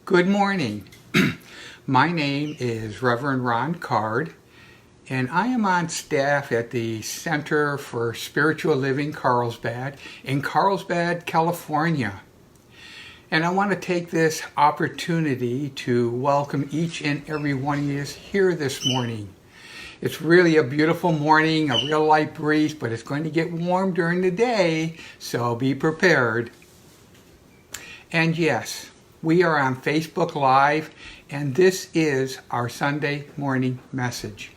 Good morning. My name is Reverend Ron Card, and I am on staff at the Center for Spiritual Living Carlsbad in Carlsbad, California. And I want to take this opportunity to welcome each and every one of you here this morning. It's really a beautiful morning, a real light breeze, but it's going to get warm during the day, so be prepared. And yes, we are on Facebook Live, and this is our Sunday morning message.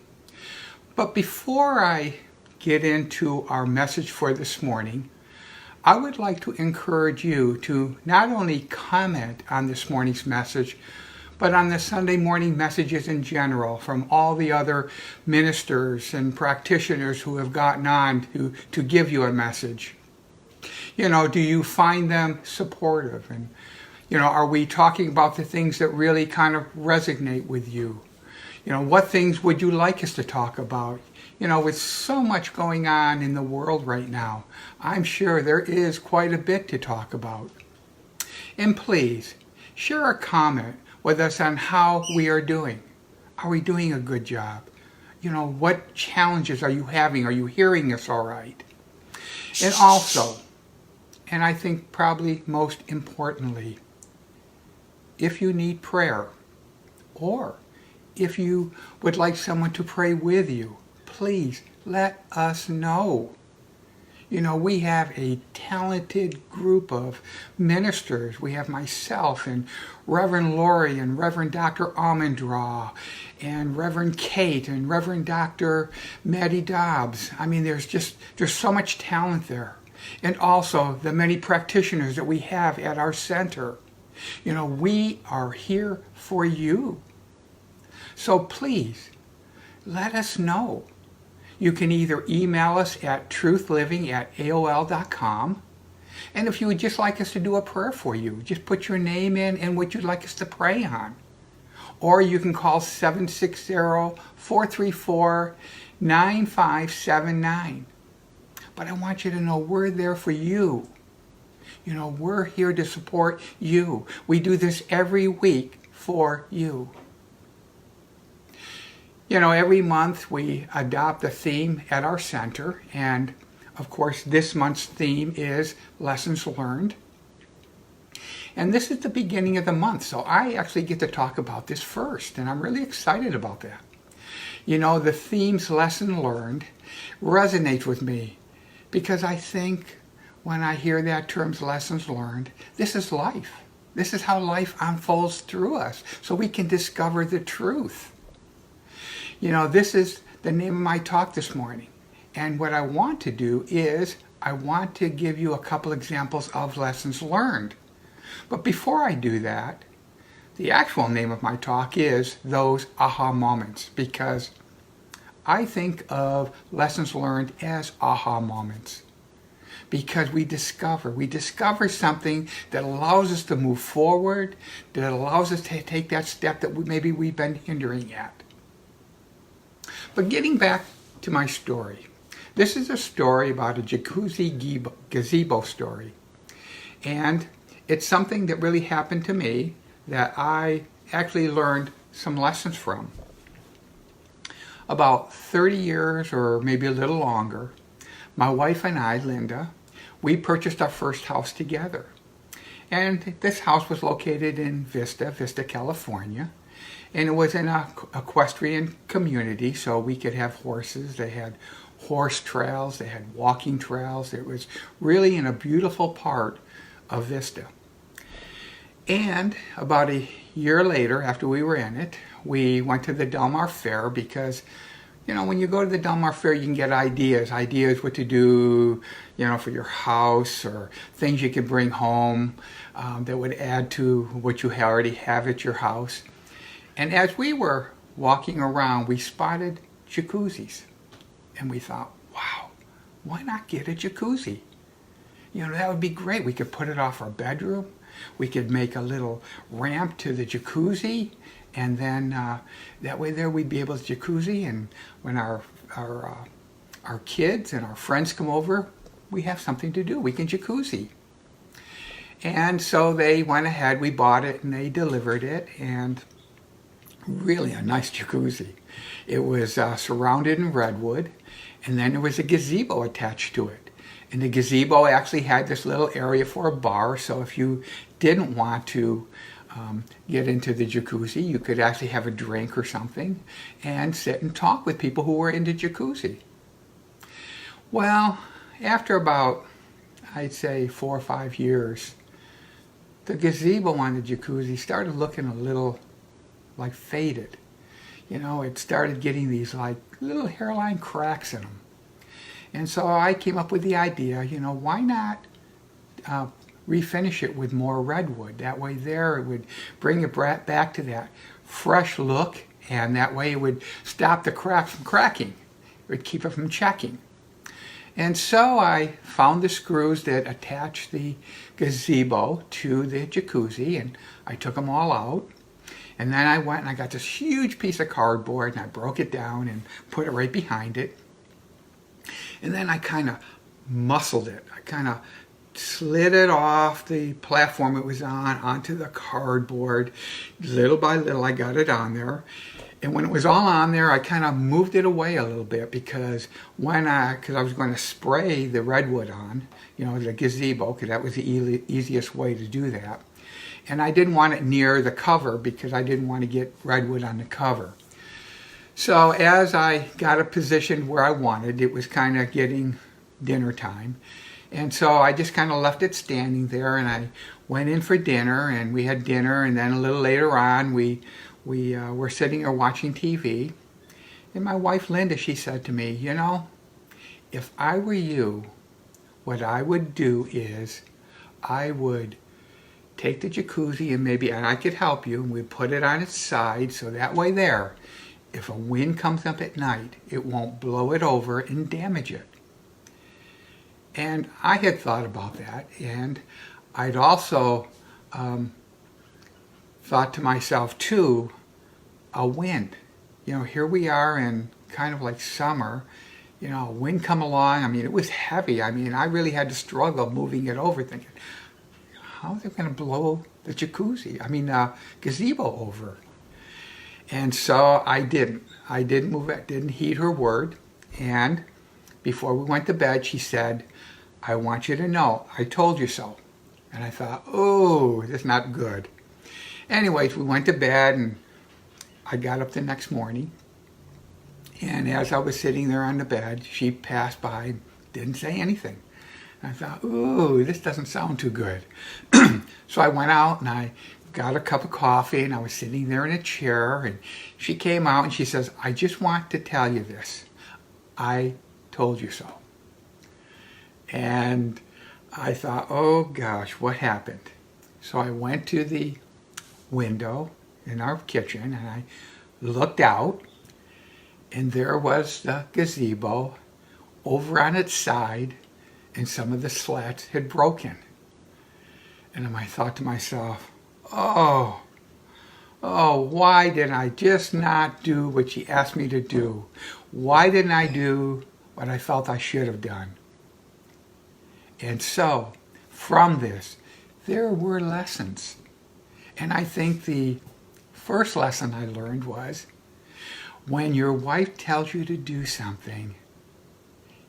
But before I get into our message for this morning, I would like to encourage you to not only comment on this morning's message, but on the Sunday morning messages in general from all the other ministers and practitioners who have gotten on to give you a message. You know, do you find them supportive? And are we talking about the things that really kind of resonate with you? What things would you like us to talk about? With so much going on in the world right now, I'm sure there is quite a bit to talk about. And please, share a comment with us on how we are doing. Are we doing a good job? What challenges are you having? Are you hearing us all right? And also, and I think probably most importantly, if you need prayer, or if you would like someone to pray with you, please let us know. We have a talented group of ministers. We have myself and Reverend Lori and Reverend Dr. Almendraw and Reverend Kate and Reverend Dr. Maddie Dobbs. There's so much talent there. And also the many practitioners that we have at our center. We are here for you. So please, let us know. You can either email us at truthliving@aol.com. And if you would just like us to do a prayer for you, just put your name in and what you'd like us to pray on. Or you can call 760-434-9579. But I want you to know we're there for you. We're here to support you. We do this every week for you. Every month we adopt a theme at our center, and of course this month's theme is Lessons Learned. And this is the beginning of the month, so I actually get to talk about this first, and I'm really excited about that. The theme's Lesson Learned resonates with me because I think when I hear that term's lessons learned, this is life. This is how life unfolds through us so we can discover the truth. This is the name of my talk this morning. And what I want to do is I want to give you a couple examples of lessons learned. But before I do that, the actual name of my talk is Those Aha Moments, because I think of lessons learned as aha moments. Because we discover something that allows us to move forward, that allows us to take that step that maybe we've been hindering at. But getting back to my story, this is a story about a jacuzzi gazebo story. And it's something that really happened to me that I actually learned some lessons from. About 30 years or maybe a little longer, my wife and I, Linda, we purchased our first house together. And this house was located in Vista, California. And it was in an equestrian community, so we could have horses. They had horse trails, they had walking trails. It was really in a beautiful part of Vista. And about a year later, after we were in it, we went to the Del Mar Fair because when you go to the Del Mar Fair, you can get ideas what to do, for your house, or things you can bring home that would add to what you already have at your house. And as we were walking around, we spotted jacuzzis. And we thought, wow, why not get a jacuzzi? That would be great. We could put it off our bedroom. We could make a little ramp to the jacuzzi. And then that way there we'd be able to jacuzzi. And when our kids and our friends come over, we have something to do. We can jacuzzi. And so they went ahead, we bought it and they delivered it, and really a nice jacuzzi. It was surrounded in redwood, and then there was a gazebo attached to it. And the gazebo actually had this little area for a bar, so if you didn't want to get into the jacuzzi, you could actually have a drink or something and sit and talk with people who were into jacuzzi. Well, after about, I'd say 4 or 5 years, the gazebo on the jacuzzi started looking a little like faded. You know, it started getting these like little hairline cracks in them. And so I came up with the idea, you know, why not refinish it with more redwood? That way there it would bring it back to that fresh look, and that way it would stop the crack from cracking. It would keep it from checking. And so I found the screws that attach the gazebo to the jacuzzi, and I took them all out. And then I went and I got this huge piece of cardboard and I broke it down and put it right behind it. And then I kind of muscled it. I kind of slid it off the platform it was on onto the cardboard. Little by little I got it on there. And when it was all on there, I kind of moved it away a little bit because because I was going to spray the redwood on, you know, the gazebo, because that was the easiest way to do that. And I didn't want it near the cover because I didn't want to get redwood on the cover. So as I got it positioned where I wanted, it was kind of getting dinner time. And so I just kind of left it standing there, and I went in for dinner, and we had dinner, and then a little later on we were sitting there watching TV. And my wife Linda, she said to me, you know, if I were you, what I would do is I would take the jacuzzi and I could help you, and we'd put it on its side so that way there, if a wind comes up at night, it won't blow it over and damage it. And I had thought about that, and I'd also thought to myself too, a wind. You know, here we are in kind of like summer, you know, a wind come along. I mean, it was heavy. I mean, I really had to struggle moving it over, thinking, how is it going to blow the gazebo over? And so I didn't move it, didn't heed her word. And before we went to bed, she said, I want you to know, I told you so. And I thought, oh, that's not good. Anyways, we went to bed, and I got up the next morning. And as I was sitting there on the bed, she passed by, didn't say anything. And I thought, ooh, this doesn't sound too good. So I went out and I got a cup of coffee, and I was sitting there in a chair, and she came out and she says, I just want to tell you this. I told you so. And I thought, oh gosh, what happened? So I went to the window in our kitchen and I looked out, and there was the gazebo over on its side, and some of the slats had broken. And I thought to myself, oh, why didn't I just not do what she asked me to do? Why didn't I do what I felt I should have done? And so, from this, there were lessons. And I think the first lesson I learned was, when your wife tells you to do something,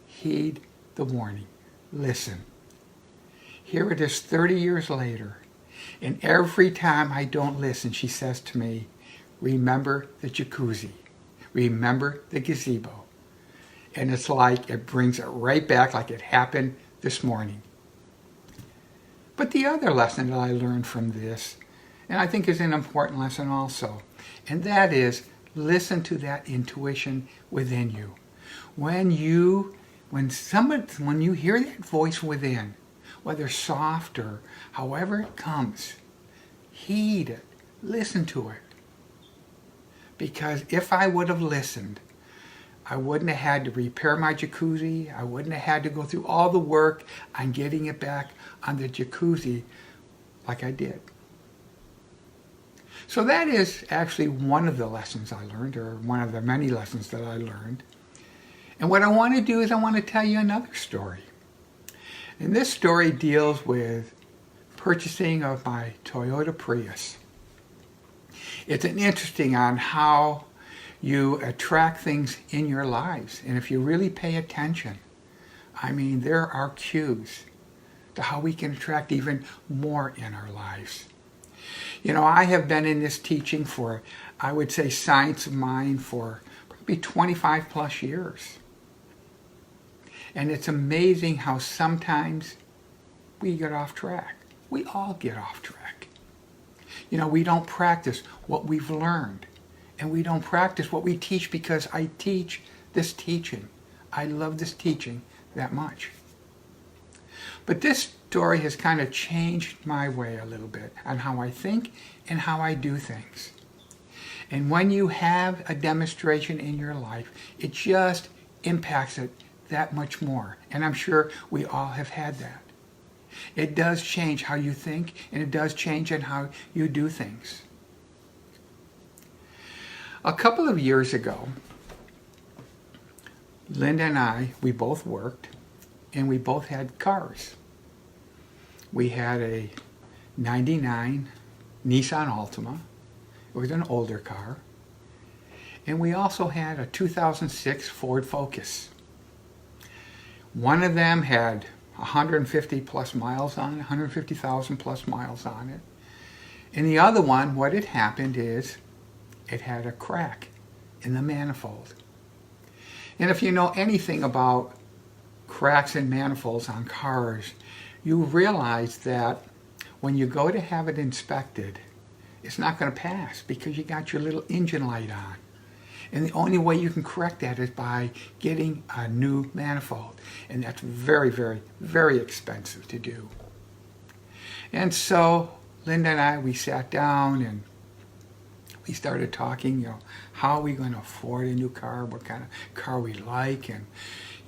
heed the warning. Listen. Here it is 30 years later, and every time I don't listen, she says to me, remember the jacuzzi. Remember the gazebo. And it's like it brings it right back like it happened this morning. But the other lesson that I learned from this, and I think is an important lesson also, and that is listen to that intuition within you. When you hear that voice within, whether soft or however it comes, heed it, listen to it. Because if I would have listened, I wouldn't have had to repair my jacuzzi. I wouldn't have had to go through all the work on getting it back on the jacuzzi like I did. So that is actually one of the lessons I learned, or one of the many lessons that I learned. And what I want to do is I want to tell you another story. And this story deals with purchasing of my Toyota Prius. It's an interesting on how you attract things in your lives. And if you really pay attention, I mean, there are cues to how we can attract even more in our lives. You know, I have been in this teaching for, I would say, science of mind for probably 25 plus years. And it's amazing how sometimes we get off track. We all get off track. You know, we don't practice what we've learned. And we don't practice what we teach because I teach this teaching. I love this teaching that much. But this story has kind of changed my way a little bit on how I think and how I do things. And when you have a demonstration in your life, it just impacts it that much more. And I'm sure we all have had that. It does change how you think, and it does change in how you do things. A couple of years ago, Linda and I, we both worked, and we both had cars. We had a 99 Nissan Altima. It was an older car. And we also had a 2006 Ford Focus. One of them had 150 plus miles on it, 150,000 plus miles on it. And the other one, what had happened is it had a crack in the manifold. And if you know anything about cracks in manifolds on cars, you realize that when you go to have it inspected, it's not going to pass because you got your little engine light on. And the only way you can correct that is by getting a new manifold. And that's very, very, very expensive to do. And so Linda and I, we sat down and we started talking, how are we going to afford a new car, what kind of car we like. And,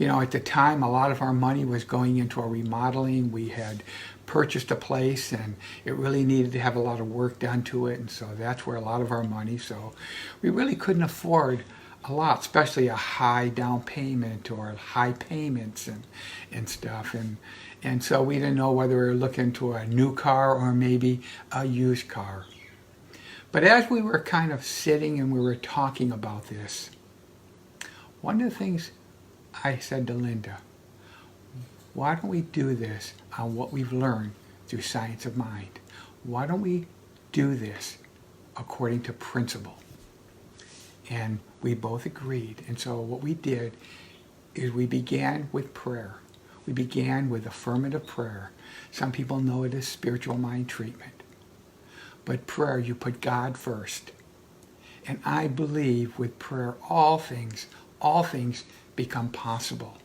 at the time, a lot of our money was going into our remodeling. We had purchased a place and it really needed to have a lot of work done to it. And so that's where a lot of our money. So we really couldn't afford a lot, especially a high down payment or high payments and stuff. And so we didn't know whether we were looking to a new car or maybe a used car. But as we were kind of sitting and we were talking about this, one of the things I said to Linda, why don't we do this on what we've learned through Science of Mind? Why don't we do this according to principle? And we both agreed. And so what we did is we began with prayer. We began with affirmative prayer. Some people know it as spiritual mind treatment. But prayer, you put God first. And I believe with prayer, all things become possible.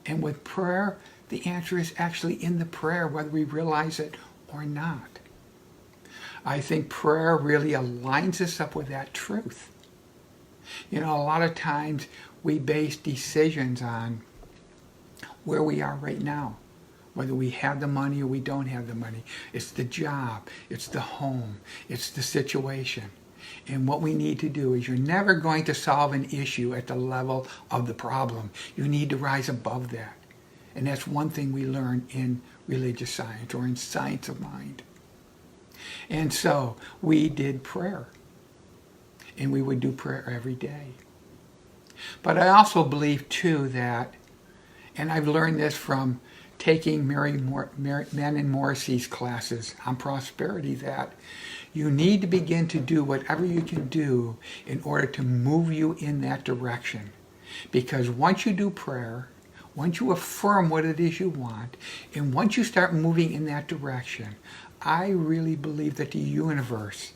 And with prayer, the answer is actually in the prayer, whether we realize it or not. I think prayer really aligns us up with that truth. A lot of times we base decisions on where we are right now, whether we have the money or we don't have the money. It's the job, it's the home, it's the situation. And what we need to do is you're never going to solve an issue at the level of the problem. You need to rise above that. And that's one thing we learn in religious science or in Science of Mind. And so we did prayer. And we would do prayer every day. But I also believe too that, and I've learned this from taking Manning Morrissey's classes on prosperity, that you need to begin to do whatever you can do in order to move you in that direction. Because once you do prayer, once you affirm what it is you want, and once you start moving in that direction, I really believe that the universe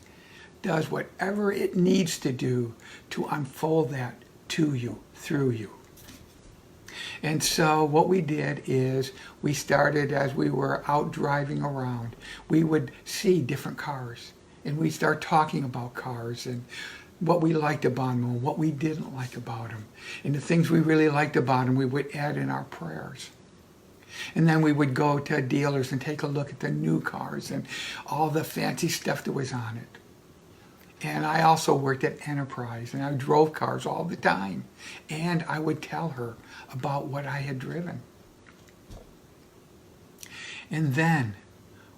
does whatever it needs to do to unfold that to you, through you. And so what we did is we started, as we were out driving around, we would see different cars. And we start talking about cars and what we liked about them and what we didn't like about them. And the things we really liked about them, we would add in our prayers. And then we would go to dealers and take a look at the new cars and all the fancy stuff that was on it. And I also worked at Enterprise, and I drove cars all the time. And I would tell her about what I had driven. And then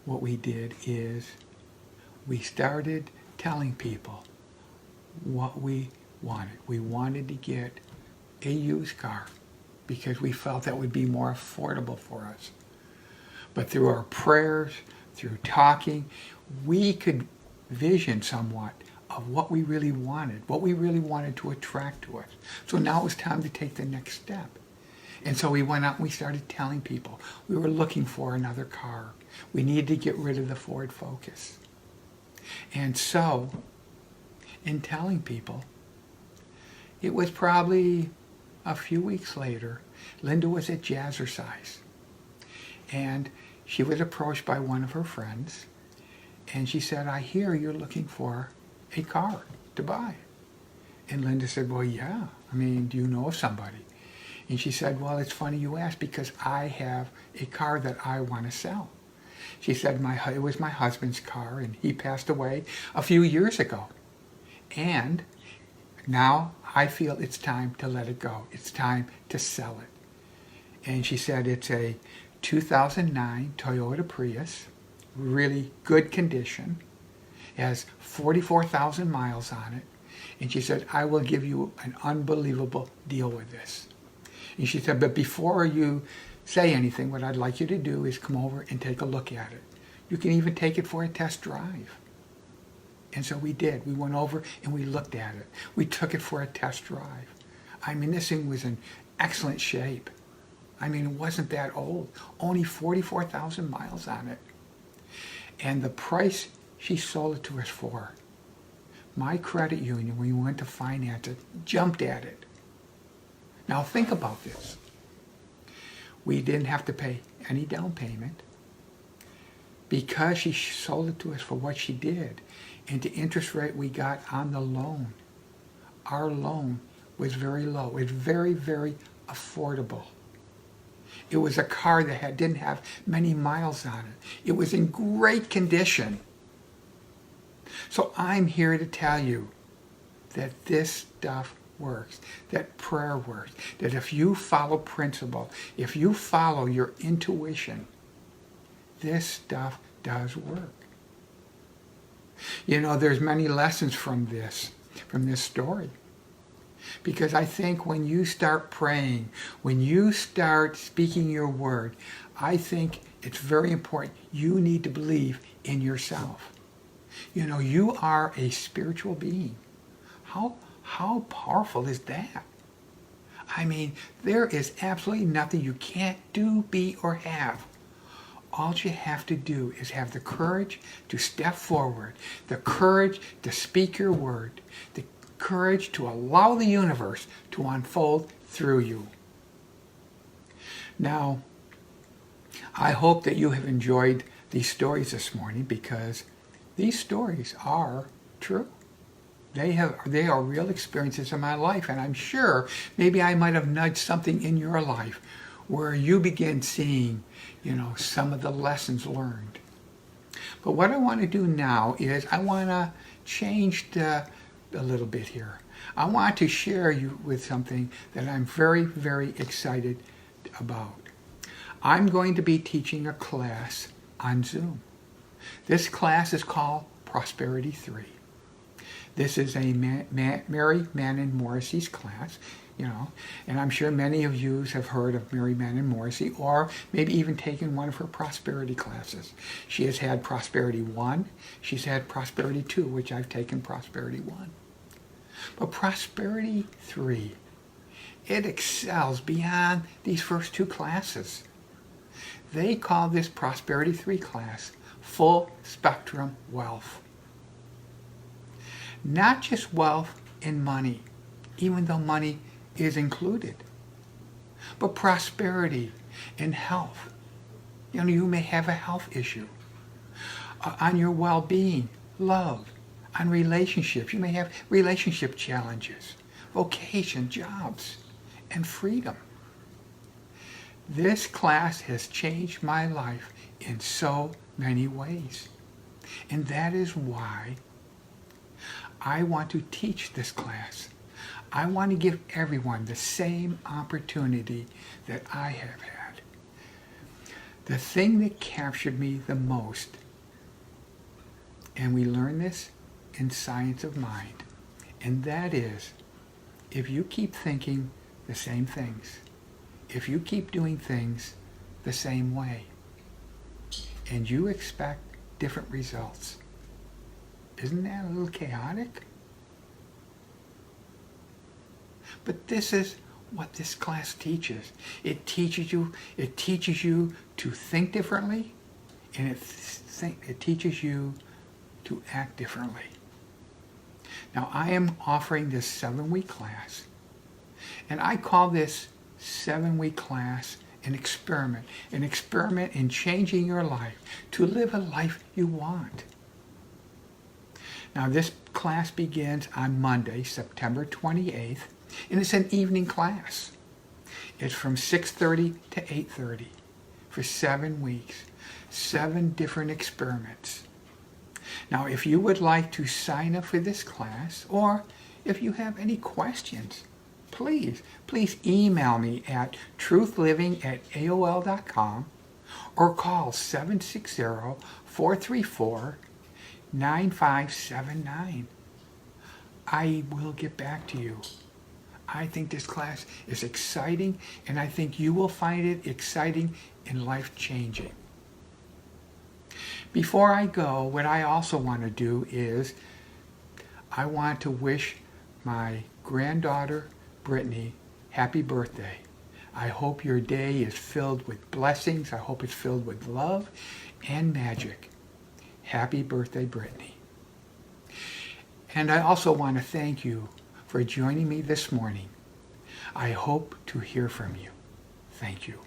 what we did is we started telling people what we wanted. We wanted to get a used car because we felt that would be more affordable for us. But through our prayers, through talking, we could vision somewhat of what we really wanted to attract to us. So now it was time to take the next step. And so we went out and we started telling people we were looking for another car. We needed to get rid of the Ford Focus. And so, in telling people, it was probably a few weeks later, Linda was at Jazzercise. And she was approached by one of her friends. And she said, I hear you're looking for a car to buy. And Linda said, well, yeah. I mean, do you know of somebody? And she said, well, it's funny you ask because I have a car that I want to sell. She said, it was my husband's car and he passed away a few years ago. And now I feel it's time to let it go. It's time to sell it. And she said it's a 2009 Toyota Prius, really good condition. It has 44,000 miles on it. And she said, I will give you an unbelievable deal with this. And she said, but before you say anything, what I'd like you to do is come over and take a look at it. You can even take it for a test drive. And so we did. We went over and we looked at it. We took it for a test drive. I mean, this thing was in excellent shape. I mean, it wasn't that old. Only 44,000 miles on it. And the price she sold it to us for, my credit union, when we went to finance it, jumped at it. Now think about this. We didn't have to pay any down payment because she sold it to us for what she did. And the interest rate we got on the loan, our loan was very low. It was very, very affordable. It was a car that didn't have many miles on it. It was in great condition. So I'm here to tell you that this stuff works, that prayer works, that if you follow principle, if you follow your intuition, this stuff does work. You know, there's many lessons from this story. Because I think when you start praying, when you start speaking your word, I think it's very important. You need to believe in yourself. You know, you are a spiritual being. How powerful is that? I mean, there is absolutely nothing you can't do, be, or have. All you have to do is have the courage to step forward, the courage to speak your word, the courage to allow the universe to unfold through you. Now, I hope that you have enjoyed these stories this morning because these stories are true. They are real experiences in my life, and I'm sure maybe I might have nudged something in your life where you begin seeing, some of the lessons learned. But what I want to do now is I want to change a little bit here. I want to share you with something that I'm very, very excited about. I'm going to be teaching a class on Zoom. This class is called Prosperity 3. This is a Mary Manning Morrissey's class, and I'm sure many of you have heard of Mary Manning Morrissey or maybe even taken one of her prosperity classes. She has had Prosperity 1, she's had Prosperity 2, which I've taken Prosperity 1. But Prosperity 3, it excels beyond these first two classes. They call this Prosperity 3 class Full Spectrum Wealth. Not just wealth in money, even though money is included, but prosperity and health. You may have a health issue. On your well-being, love, on relationships. You may have relationship challenges, vocation, jobs, and freedom. This class has changed my life in so many ways. And that is why I want to teach this class. I want to give everyone the same opportunity that I have had. The thing that captured me the most, and we learn this in Science of Mind, and that is, if you keep thinking the same things, if you keep doing things the same way, and you expect different results, isn't that a little chaotic? But this is what this class teaches. It teaches you to think differently, and it teaches you to act differently. Now, I am offering this 7-week class, and I call this 7-week class an experiment in changing your life to live a life you want. Now, this class begins on Monday, September 28th, and it's an evening class. It's from 6:30 to 8:30 for 7 weeks, 7 different experiments. Now, if you would like to sign up for this class, or if you have any questions, please email me at truthliving@aol.com or call 760-434-9579. I will get back to you. I think this class is exciting, and I think you will find it exciting and life-changing. Before I go, what I also want to do is I want to wish my granddaughter, Brittany, happy birthday. I hope your day is filled with blessings. I hope it's filled with love and magic. Happy birthday, Brittany. And I also want to thank you for joining me this morning. I hope to hear from you. Thank you.